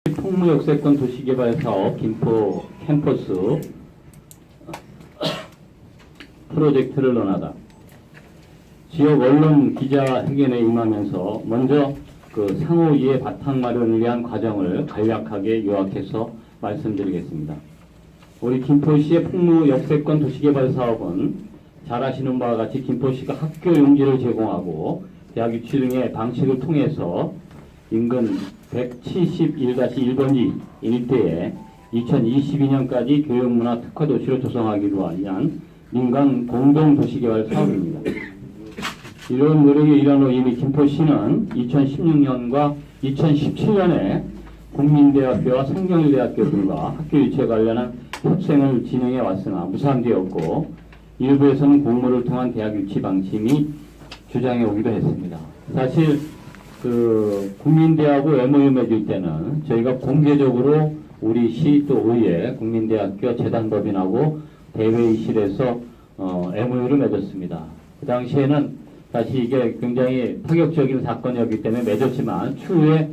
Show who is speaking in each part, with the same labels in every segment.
Speaker 1: 풍무역세권 도시개발사업 김포 캠퍼스 프로젝트를 논하다. 지역 언론 기자회견에 임하면서 먼저 그 상호 이해 바탕 마련을 위한 과정을 간략하게 요약해서 말씀드리겠습니다. 우리 김포시의 풍무역세권 도시개발사업은 잘 아시는 바와 같이 김포시가 학교 용지를 제공하고 대학 유치 등의 방식을 통해서 인근 171-1번지 일대에 2022년까지 교육문화 특화도시로 조성하기로 위한 민간 공동도시개발 사업입니다. 이런 노력의 일환으로 이미 김포시는 2016년과 2017년에 국민대학교와 성경일대학교 등과 학교 유치에 관련한 협생을 진행해 왔으나 무산되었고 일부에서는 공모를 통한 대학 유치 방침이 주장해 오기도 했습니다. 사실 국민대하고 MOU 맺을 때는 저희가 공개적으로 우리 시 또 의회, 국민대학교 재단법인하고 대회의실에서 MOU를 맺었습니다. 그 당시에는 사실 이게 굉장히 파격적인 사건이었기 때문에 맺었지만 추후에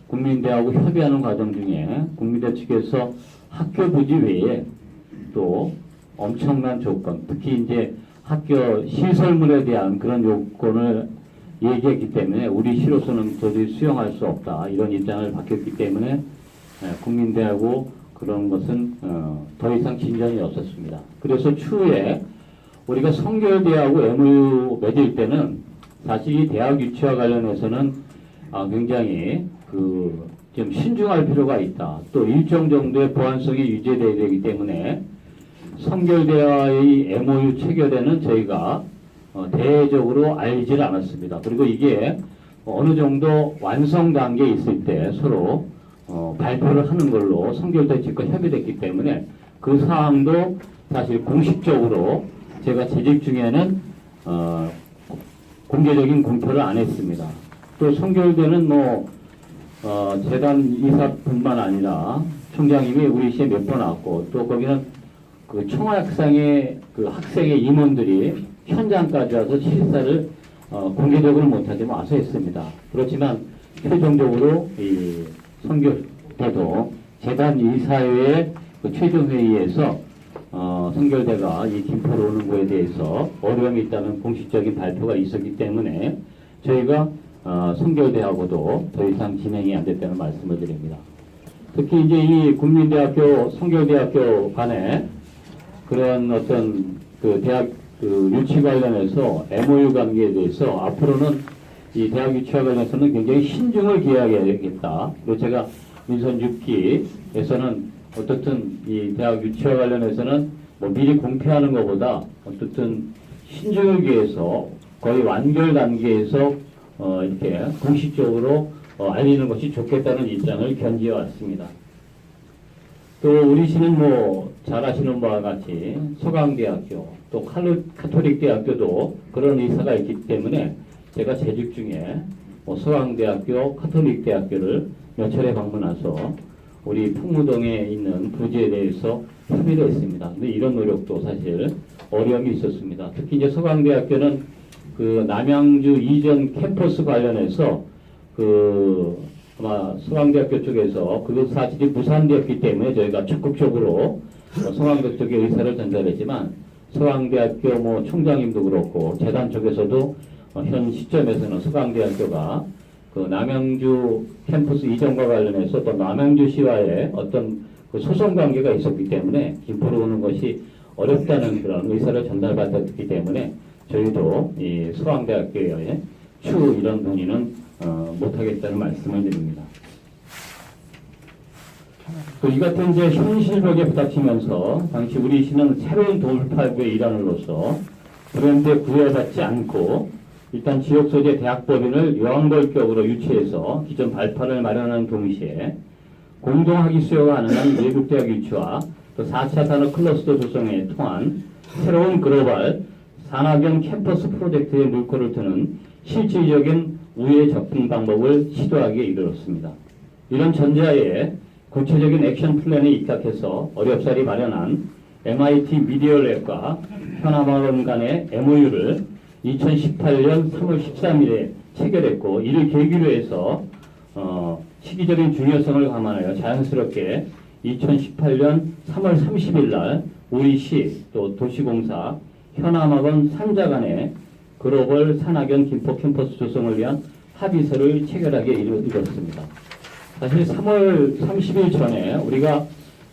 Speaker 1: 국민대하고 협의하는 과정 중에 국민대 측에서 학교 부지 외에 또 엄청난 조건, 특히 이제 학교 시설물에 대한 그런 요건을 얘기했기 때문에 우리 시로서는 도저히 수용할 수 없다 이런 입장을 밝혔기 때문에 국민대하고 그런 것은 더 이상 진전이 없었습니다. 그래서 추후에 우리가 성결대하고 MOU 맺을 때는 사실 이 대학 유치와 관련해서는 굉장히 좀 신중할 필요가 있다. 또 일정 정도의 보안성이 유지돼야 되기 때문에 성결대와의 MOU 체결에는 저희가 대외적으로 알지를 않았습니다. 그리고 이게 어느 정도 완성 단계에 있을 때 서로 발표를 하는 걸로 성결대 측과 협의됐기 때문에 그 사항도 사실 공식적으로 제가 재직 중에는 공개적인 공표를 안 했습니다. 또 성결대는 재단 이사뿐만 아니라 총장님이 우리 시에 몇 번 왔고 또 거기는 총학생의 학생의 임원들이 현장까지 와서 실사를 공개적으로 못하지만 와서 했습니다. 그렇지만 최종적으로 이 성결대도 재단 이사회의 최종 회의에서 성결대가 이 김포로 오는 거에 대해서 어려움이 있다는 공식적인 발표가 있었기 때문에 저희가 성결대하고도 더 이상 진행이 안 됐다는 말씀을 드립니다. 특히 이제 이 국민대학교, 성결대학교 간에 그런 어떤 대학 유치 관련해서 MOU 관계에 대해서 앞으로는 이 대학 유치와 관련해서는 굉장히 신중을 기해야겠다. 그리고 제가 민선 6기에서는 어떻든 이 대학 유치와 관련해서는 미리 공표하는 것보다 어떻든 신중을 기해서 거의 완결 단계에서 이렇게 공식적으로 알리는 것이 좋겠다는 입장을 견지해 왔습니다. 또 우리 시는 잘 아시는 바와 같이 서강대학교 또 카톨릭대학교도 그런 의사가 있기 때문에 제가 재직 중에 서강대학교, 카톨릭대학교를 몇 차례 방문해서 우리 풍무동에 있는 부지에 대해서 협의를 했습니다. 근데 이런 노력도 사실 어려움이 있었습니다. 특히 이제 서강대학교는 남양주 이전 캠퍼스 관련해서 아마 서강대학교 쪽에서 그 사실이 무산되었기 때문에 저희가 적극적으로 서강대 쪽에 의사를 전달했지만 서강대학교 총장님도 그렇고 재단 쪽에서도 현 시점에서는 서강대학교가 남양주 캠퍼스 이전과 관련해서 또 남양주시와의 어떤 소송 관계가 있었기 때문에 김포로 오는 것이 어렵다는 그런 의사를 전달받았기 때문에 저희도 이 서강대학교에 추후 이런 논의는 못하겠다는 말씀을 드립니다. 또 이 같은 이제 현실벽에 부닥치면서 당시 우리 시는 새로운 돌파구의 일환으로서 브랜드에 구애받지 않고 일단 지역 소재 대학법인을 유황벌격으로 유치해서 기존 발판을 마련하는 동시에 공동학위 수요가 가능한 외국 대학 유치와 또 4차 산업 클러스터 조성에 통한 새로운 글로벌 산학형 캠퍼스 프로젝트의 물꼬를 트는 실질적인 우회 접근 방법을 시도하기에 이르렀습니다. 이런 전제하에 구체적인 액션 플랜에 입각해서 어렵사리 마련한 MIT 미디어랩과 현암학원 간의 MOU를 2018년 3월 13일에 체결했고 이를 계기로 해서 시기적인 중요성을 감안하여 자연스럽게 2018년 3월 30일 날 우리시 또 도시공사 현암학원 3자 간의 글로벌 산학연 김포 캠퍼스 조성을 위한 합의서를 체결하게 이뤘습니다. 사실 3월 30일 전에 우리가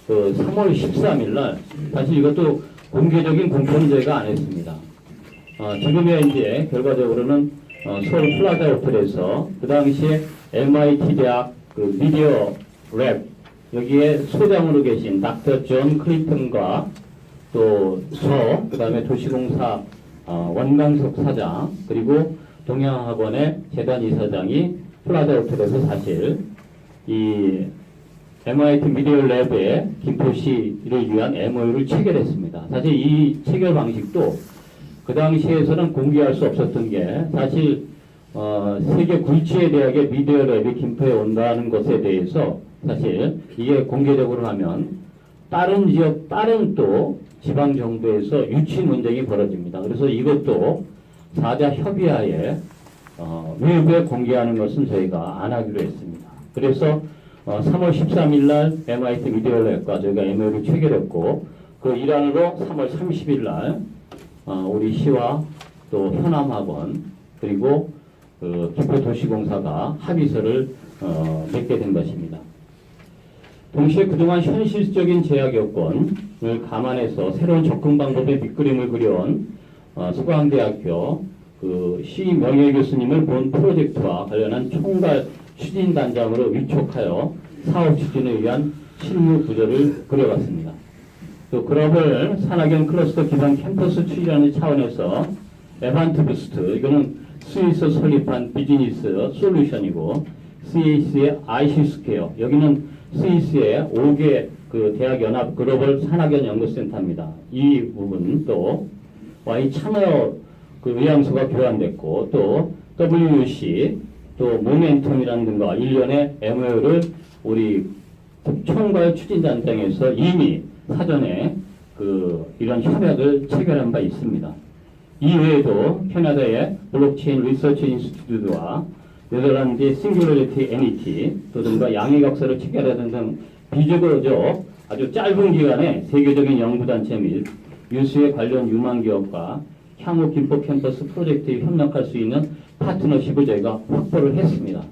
Speaker 1: 3월 13일 날 사실 이것도 공개적인 공표는 저희가 안 했습니다. 지금이야 이제 결과적으로는 서울 플라자 호텔에서 그 당시에 MIT 대학 그 미디어 랩 여기에 소장으로 계신 닥터 존 클리턴과 또 그 다음에 도시공사 원강석 사장 그리고 동양학원의 재단 이사장이 플라자 호텔에서 사실 이 MIT 미디어 랩의 김포시를 위한 MOU를 체결했습니다. 사실 이 체결 방식도 그 당시에서는 공개할 수 없었던 게 사실 세계 굴지의 대학의 미디어 랩이 김포에 온다는 것에 대해서 사실 이게 공개적으로 하면 다른 지역, 다른 또 지방 정부에서 유치 논쟁이 벌어집니다. 그래서 이것도 4자 협의하에 외부에 공개하는 것은 저희가 안 하기로 했습니다. 그래서 3월 13일 날 MIT 미디어 랩과 저희가 MOU를 체결했고 그 일환으로 3월 30일 날 우리 시와 또 현암학원 그리고 김포도시공사가 합의서를 맺게 된 것입니다. 동시에 그동안 현실적인 제약 여건을 감안해서 새로운 접근 방법의 밑그림을 그려온 서강대학교 시 명예교수님을 본 프로젝트와 관련한 총괄 추진단장으로 위촉하여 사업 추진을 위한 실무 구조를 그려봤습니다. 또 글로벌 산학연 클러스터 기반 캠퍼스 추진하는 차원에서 에반트 부스트 이거는 스위스 설립한 비즈니스 솔루션이고 CAC의 IC 스퀘어 여기는 스위스의 5개 그 대학 연합 글로벌 산학연 연구센터입니다. 이 부분 또 Y 참여 그 의향서가 교환됐고 또 WUC 또 모멘텀이라는 등과 일련의 MOU를 우리 총괄 추진단장에서 이미 사전에 이런 협약을 체결한 바 있습니다. 이외에도 캐나다의 블록체인 리서치 인스티튜트와 네덜란드의 싱귤러리티 NET 또 등과 양해 각서를 체결하는 등 비교적 아주 짧은 기간에 세계적인 연구단체 및 유수의 관련 유망 기업과 향후 김포 캠퍼스 프로젝트에 협력할 수 있는 파트너십을 저희가 확보를 했습니다.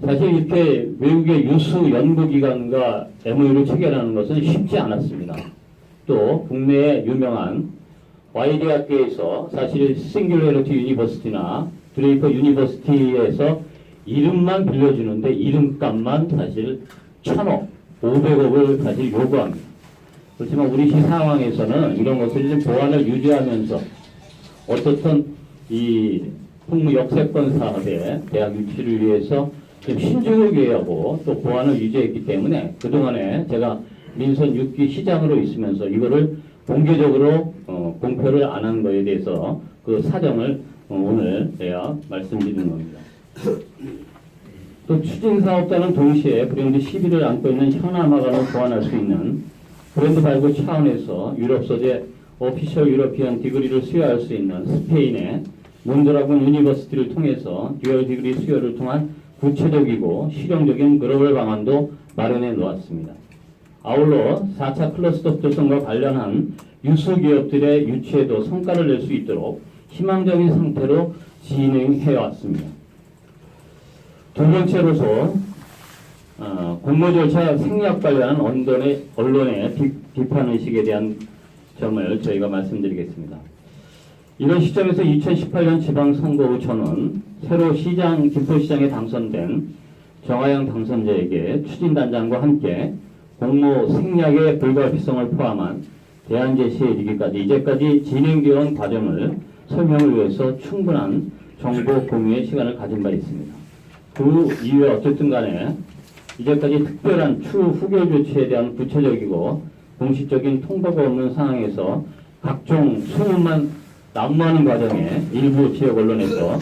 Speaker 1: 사실 이렇게 외국의 유수 연구기관과 MOU를 체결하는 것은 쉽지 않았습니다. 또 국내의 유명한 Y대학교에서 사실 싱귤러리티 유니버시티나 드레이퍼 유니버시티에서 이름만 빌려주는데 이름값만 사실 1,000억, 500억을 사실 요구합니다. 그렇지만 우리 시 상황에서는 이런 것을 좀 보완을 유지하면서 어떻든 이 풍무 역세권 사업의 대학 유치를 위해서 좀 신중하게 하고 또 보완을 유지했기 때문에 그동안에 제가 민선 6기 시장으로 있으면서 이거를 공개적으로 공표를 안 한 거에 대해서 그 사정을 오늘 제가 말씀드리는 겁니다. 또 추진사업자는 동시에 브랜드 11을 안고 있는 현암학원을 보완할 수 있는 브랜드 발굴 차원에서 유럽 소재 오피셜 유러피언 디그리를 수여할 수 있는 스페인의 몬드라곤 유니버시티를 통해서 듀얼 디그리 수여를 통한 구체적이고 실용적인 글로벌 방안도 마련해 놓았습니다. 아울러 4차 클러스터 조성과 관련한 유수 기업들의 유치에도 성과를 낼 수 있도록 희망적인 상태로 진행해 왔습니다. 두 번째로서 공모 절차 생략 관련한 언론의 비판의식에 대한 점을 저희가 말씀드리겠습니다. 이런 시점에서 2018년 지방선거 후 저는 새로 김포시장에 당선된 정하영 당선자에게 추진단장과 함께 공모 생략의 불가피성을 포함한 대안 제시에 이르기까지 이제까지 진행되어 온 과정을 설명을 위해서 충분한 정보 공유의 시간을 가진 바 있습니다. 그 이후에 어쨌든 간에 이제까지 특별한 추후 후결 조치에 대한 구체적이고 공식적인 통보가 없는 상황에서 각종 소문만 난무하는 과정에 일부 지역 언론에서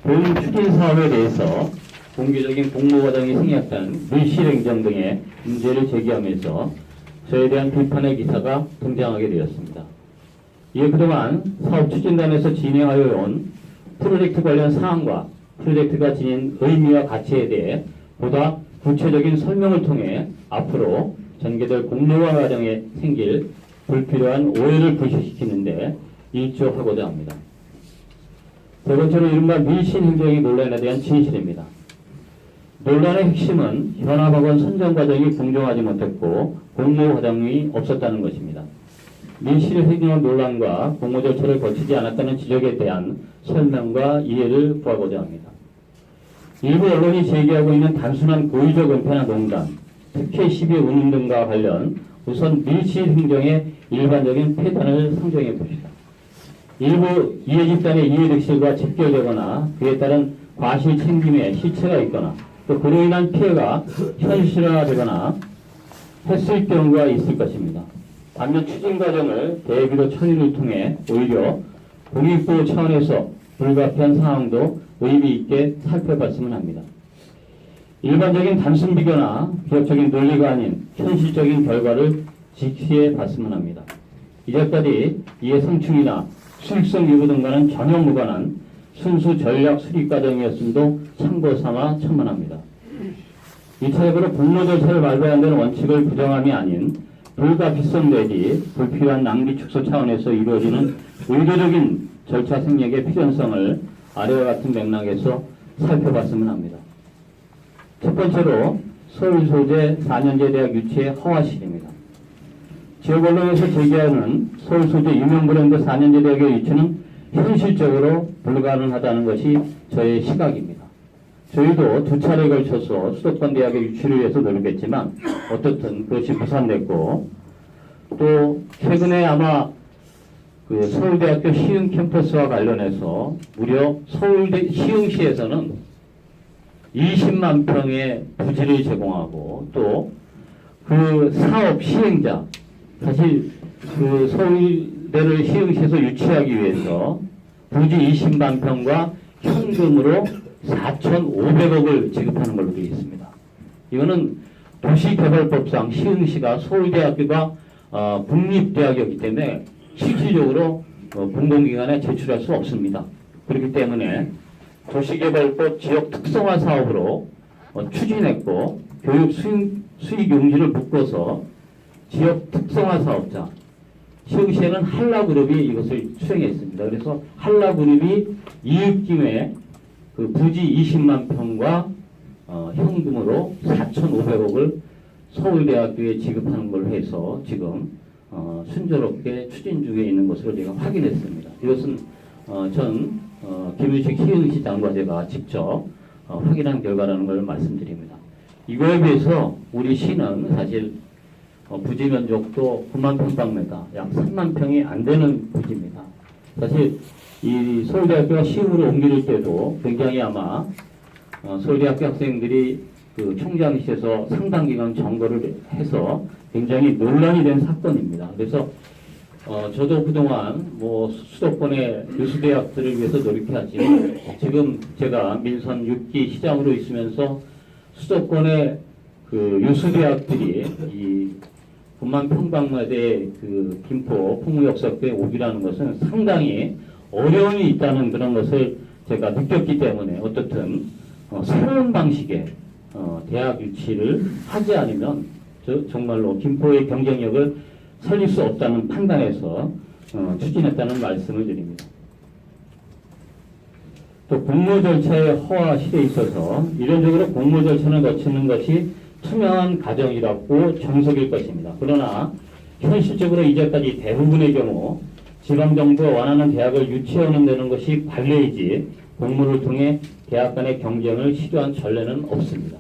Speaker 1: 본 추진 사업에 대해서 공개적인 공모 과정이 생략된 밀실행정 등의 문제를 제기하면서 저에 대한 비판의 기사가 등장하게 되었습니다. 이에 그동안 사업 추진단에서 진행하여 온 프로젝트 관련 사항과 프로젝트가 지닌 의미와 가치에 대해 보다 구체적인 설명을 통해 앞으로 전개될 공론화 과정에 생길 불필요한 오해를 불식시키는데 일조하고자 합니다. 세 번째로 이른바 밀신 행정의 논란에 대한 진실입니다. 논란의 핵심은 현업학원 선정 과정이 공정하지 못했고 공모 과정이 없었다는 것입니다. 밀실 행정 논란과 공모 절차를 거치지 않았다는 지적에 대한 설명과 이해를 구하고자 합니다. 일부 언론이 제기하고 있는 단순한 고의적 은폐나 농단, 특혜 시비 운용 등과 관련 우선 밀실 행정의 일반적인 폐단을 상정해 봅시다. 일부 이해 집단의 이해득실과 직결되거나 그에 따른 과실 챙김에 실체가 있거나 또 그로 인한 피해가 현실화되거나 했을 경우가 있을 것입니다. 반면 추진 과정을 대비로 처리를 통해 오히려 공익보호 차원에서 불가피한 상황도 의미 있게 살펴봤으면 합니다. 일반적인 단순 비교나 기업적인 논리가 아닌 현실적인 결과를 직시해 봤으면 합니다. 이제까지 이해 성충이나 수익성 유무 등과는 전혀 무관한 순수 전략 수립 과정이었음도 참고 삼아 첨언합니다. 2차적으로 공모 절차를 말도한다는 원칙을 부정함이 아닌 불가피성 내지 불필요한 낭비 축소 차원에서 이루어지는 의도적인 절차 생략의 필연성을 아래와 같은 맥락에서 살펴봤으면 합니다. 첫 번째로 서울 소재 4년제 대학 유치의 허화실입니다. 지역 언론에서 제기하는 서울 소재 유명 브랜드 4년제 대학의 유치는 현실적으로 불가능하다는 것이 저의 시각입니다. 저희도 두 차례에 걸쳐서 수도권 대학의 유치를 위해서 노력했지만 어떻든 그것이 무산됐고 또 최근에 아마 그 서울대학교 시흥 캠퍼스와 관련해서 무려 서울대 시흥시에서는 20만 평의 부지를 제공하고 또 그 사업 시행자 사실 그 서울대를 시흥시에서 유치하기 위해서 부지 20만 평과 현금으로 4,500억을 지급하는 걸로 되어 있습니다. 이거는 도시개발법상 시흥시가 서울대학교가 국립대학이었기 때문에 실질적으로 공공기관에 제출할 수 없습니다. 그렇기 때문에 도시개발법 지역 특성화 사업으로 추진했고 교육 수익 용지를 묶어서 지역 특성화 사업자 시흥시에는 한라그룹이 이것을 수행했습니다. 그래서 한라그룹이 이웃김에 그 부지 20만 평과 현금으로 4,500억을 서울대학교에 지급하는 걸로 해서 지금 순조롭게 추진 중에 있는 것으로 제가 확인했습니다. 이것은 전 김유식 시흥시 장과 제가 직접 확인한 결과라는 걸 말씀드립니다. 이거에 비해서 우리 시는 사실 부지 면적도 9만 평방미터, 약 3만 평이 안 되는 부지입니다. 사실 이 서울대학교가 시흥으로 옮길 때도 굉장히 아마 서울대학교 학생들이 그 총장실에서 상당 기간 점거를 해서 굉장히 논란이 된 사건입니다. 그래서 저도 그동안 뭐 수도권의 유수대학들을 위해서 노력해야지만 지금 제가 민선 6기 시장으로 있으면서 수도권의 그 유수대학들이 이 9만 평방미터의 그 김포 풍무역사교에 오기라는 것은 상당히 어려움이 있다는 그런 것을 제가 느꼈기 때문에 어떻든 새로운 방식의 대학 유치를 하지 않으면 정말로 김포의 경쟁력을 살릴 수 없다는 판단에서 추진했다는 말씀을 드립니다. 또 공모 절차의 허화실에 있어서 이론적으로 공모 절차를 거치는 것이 투명한 과정이라고 정석일 것입니다. 그러나 현실적으로 이제까지 대부분의 경우 지방정부가 원하는 대학을 유치하는 데는 것이 관례이지 공모를 통해 대학 간의 경쟁을 시도한 전례는 없습니다.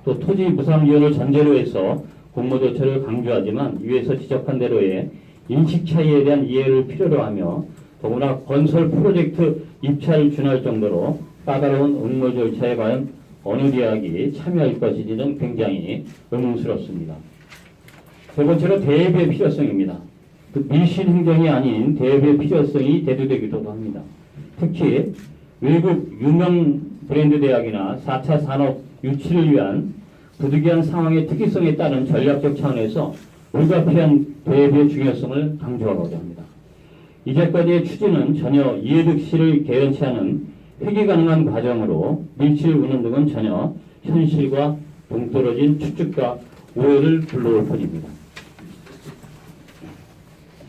Speaker 1: 또 토지 무상이용을 전제로 해서 공모 절차를 강조하지만 위에서 지적한 대로의 인식 차이에 대한 이해를 필요로 하며 더구나 건설 프로젝트 입찰을 준할 정도로 까다로운 응모 절차에 과연 어느 대학이 참여할 것인지는 굉장히 의문스럽습니다. 세 번째로 대비의 필요성입니다. 그 밀실 행정이 아닌 대비의 필요성이 대두되기도 합니다. 특히 외국 유명 브랜드 대학이나 4차 산업 유치를 위한 부득이한 상황의 특이성에 따른 전략적 차원에서 불가피한 대비의 중요성을 강조하고자 합니다. 이제까지의 추진은 전혀 이해득실을 개연치 않은 회귀 가능한 과정으로 밀실 운영 등은 전혀 현실과 동떨어진 추측과 오해를 불러올 뿐입니다.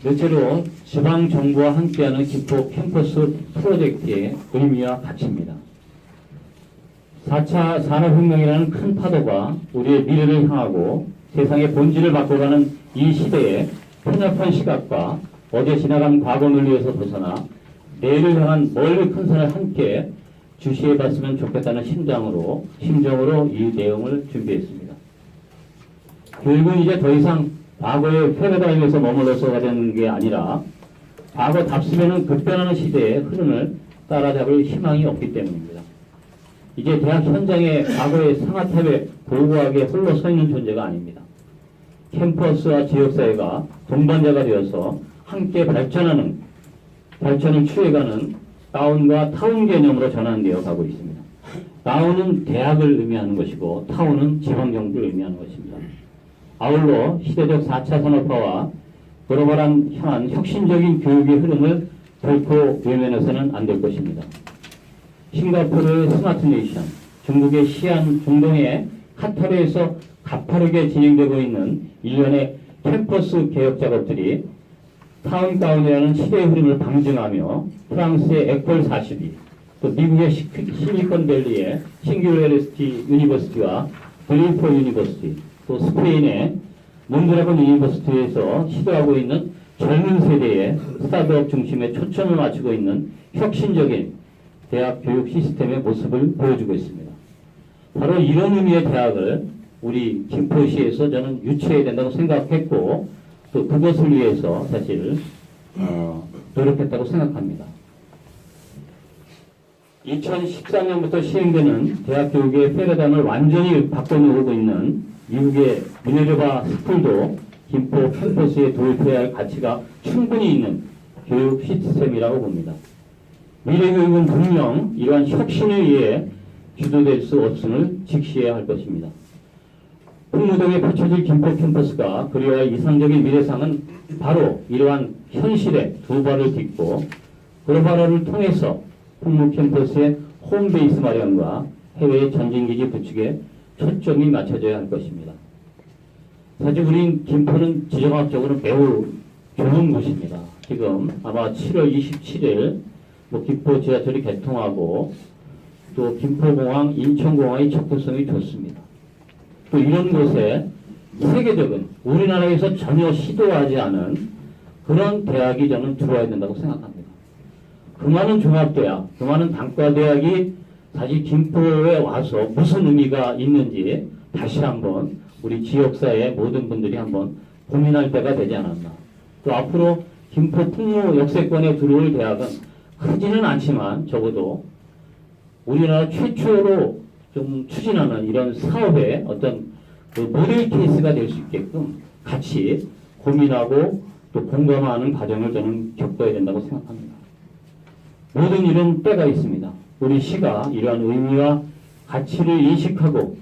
Speaker 1: 넷째로 지방정부와 함께하는 김포 캠퍼스 프로젝트의 의미와 가치입니다. 4차 산업혁명이라는 큰 파도가 우리의 미래를 향하고 세상의 본질을 바꿔가는 이 시대에 편협한 시각과 어제 지나간 과거 논리에서 벗어나 내일을 향한 멀리 큰 산을 함께 주시해봤으면 좋겠다는 심정으로 이 내용을 준비했습니다. 교육은 이제 더 이상 과거의 패러다임에서 머물러서 가는 게 아니라 과거답습에는 급변하는 시대의 흐름을 따라잡을 희망이 없기 때문입니다. 이제 대학 현장에 과거의 상하탑에 고고하게 홀로 서 있는 존재가 아닙니다. 캠퍼스와 지역사회가 동반자가 되어서 함께 발전을 취해가는 다운과 타운 개념으로 전환되어 가고 있습니다. 다운은 대학을 의미하는 것이고 타운은 지방정부를 의미하는 것입니다. 아울러 시대적 4차 산업화와 글로벌한 향한 혁신적인 교육의 흐름을 결코 외면해서는 안 될 것입니다. 싱가포르의 스마트 네이션, 중국의 시안, 중동의 카타르에서 가파르게 진행되고 있는 일련의 캠퍼스 개혁 작업들이 타운다운이라는 시대의 흐름을 방증하며 프랑스의 에콜 42, 또 미국의 실리콘밸리의 싱귤레리티 유니버시티와 드리포 유니버시티, 또 스페인의 몬드라곤 유니버시티에서 시도하고 있는 젊은 세대의 스타트업 중심에 초점을 맞추고 있는 혁신적인 대학 교육 시스템의 모습을 보여주고 있습니다. 바로 이런 의미의 대학을 우리 김포시에서 저는 유치해야 된다고 생각했고 또 그것을 위해서 사실 노력했다고 생각합니다. 2013년부터 시행되는 대학 교육의 패러다임을 완전히 바꿔놓고 있는 미국의 미네르바 스쿨도 김포 캠퍼스에 도입해야 할 가치가 충분히 있는 교육 시스템이라고 봅니다. 미래 교육은 분명 이러한 혁신에 의해 주도될 수 없음을 직시해야 할 것입니다. 풍무동에 펼쳐질 김포 캠퍼스가 그리워야 할 이상적인 미래상은 바로 이러한 현실에 두 발을 딛고 글로벌화를 통해서 풍무 캠퍼스의 홈베이스 마련과 해외의 전진기지 구축에 초점이 맞춰져야 할 것입니다. 사실 우린 김포는 지정학적으로 매우 좋은 곳입니다. 지금 아마 7월 27일 김포 지하철이 개통하고 또 김포공항, 인천공항의 접근성이 좋습니다. 또 이런 곳에 세계적인 우리나라에서 전혀 시도하지 않은 그런 대학이 저는 들어와야 된다고 생각합니다. 그 많은 종합대학, 그 많은 단과대학이 사실 김포에 와서 무슨 의미가 있는지 다시 한번 우리 지역사회의 모든 분들이 한번 고민할 때가 되지 않았나. 또 앞으로 김포 풍무 역세권에 들어올 대학은 크지는 않지만 적어도 우리나라 최초로 좀 추진하는 이런 사업의 어떤 그 모델 케이스가 될 수 있게끔 같이 고민하고 또 공감하는 과정을 저는 겪어야 된다고 생각합니다. 모든 이런 때가 있습니다. 우리 시가 이러한 의미와 가치를 인식하고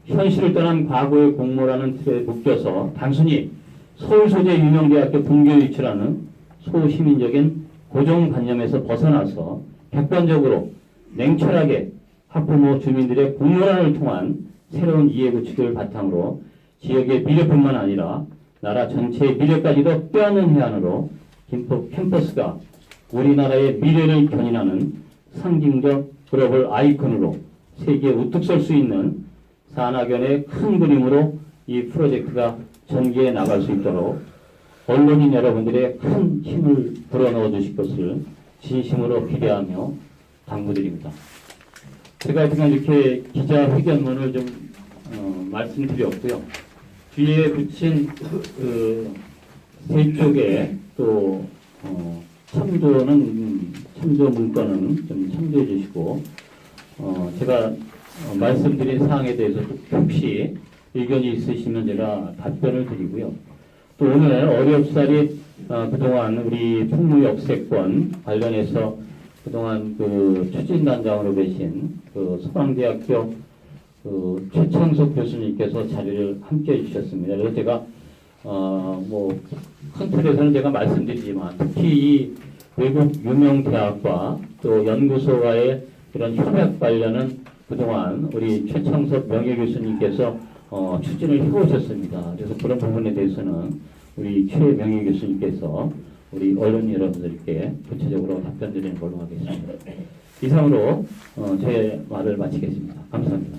Speaker 1: 현실을 떠난 과거의 공모라는 틀에 묶여서 단순히 서울 소재 유명대학교 분교 유치라는 소시민적인 고정관념에서 벗어나서 객관적으로 냉철하게 학부모 주민들의 공론화를 통한 새로운 이해 구축을 바탕으로 지역의 미래뿐만 아니라 나라 전체의 미래까지도 빼앗는 해안으로 김포 캠퍼스가 우리나라의 미래를 견인하는 상징적 글로벌 아이콘으로 세계에 우뚝 설 수 있는 산학연의 큰 그림으로 이 프로젝트가 전개해 나갈 수 있도록 언론인 여러분들의 큰 힘을 불어넣어 주실 것을 진심으로 기대하며 당부드립니다. 제가 하여튼 이렇게 기자회견문을 좀 말씀드렸고요. 뒤에 붙인 그 세 쪽에 또 참조 문건은 좀 참조해 주시고 제가 말씀드린 사항에 대해서 혹시 의견이 있으시면 제가 답변을 드리고요. 또 오늘 어렵사리 그동안 우리 풍무역세권 관련해서 그동안 그 추진단장으로 계신 그 서강대학교 그 최창석 교수님께서 자료를 함께 해주셨습니다. 그래서 제가 큰 틀에서는 제가 말씀드리지만 특히 이 외국 유명 대학과 또 연구소와의 그런 협약 관련은 그동안 우리 최창섭 명예교수님께서 추진을 해오셨습니다. 그래서 그런 부분에 대해서는 우리 최 명예교수님께서 우리 언론 여러분들께 구체적으로 답변 드리는 걸로 하겠습니다. 이상으로 제 말을 마치겠습니다. 감사합니다.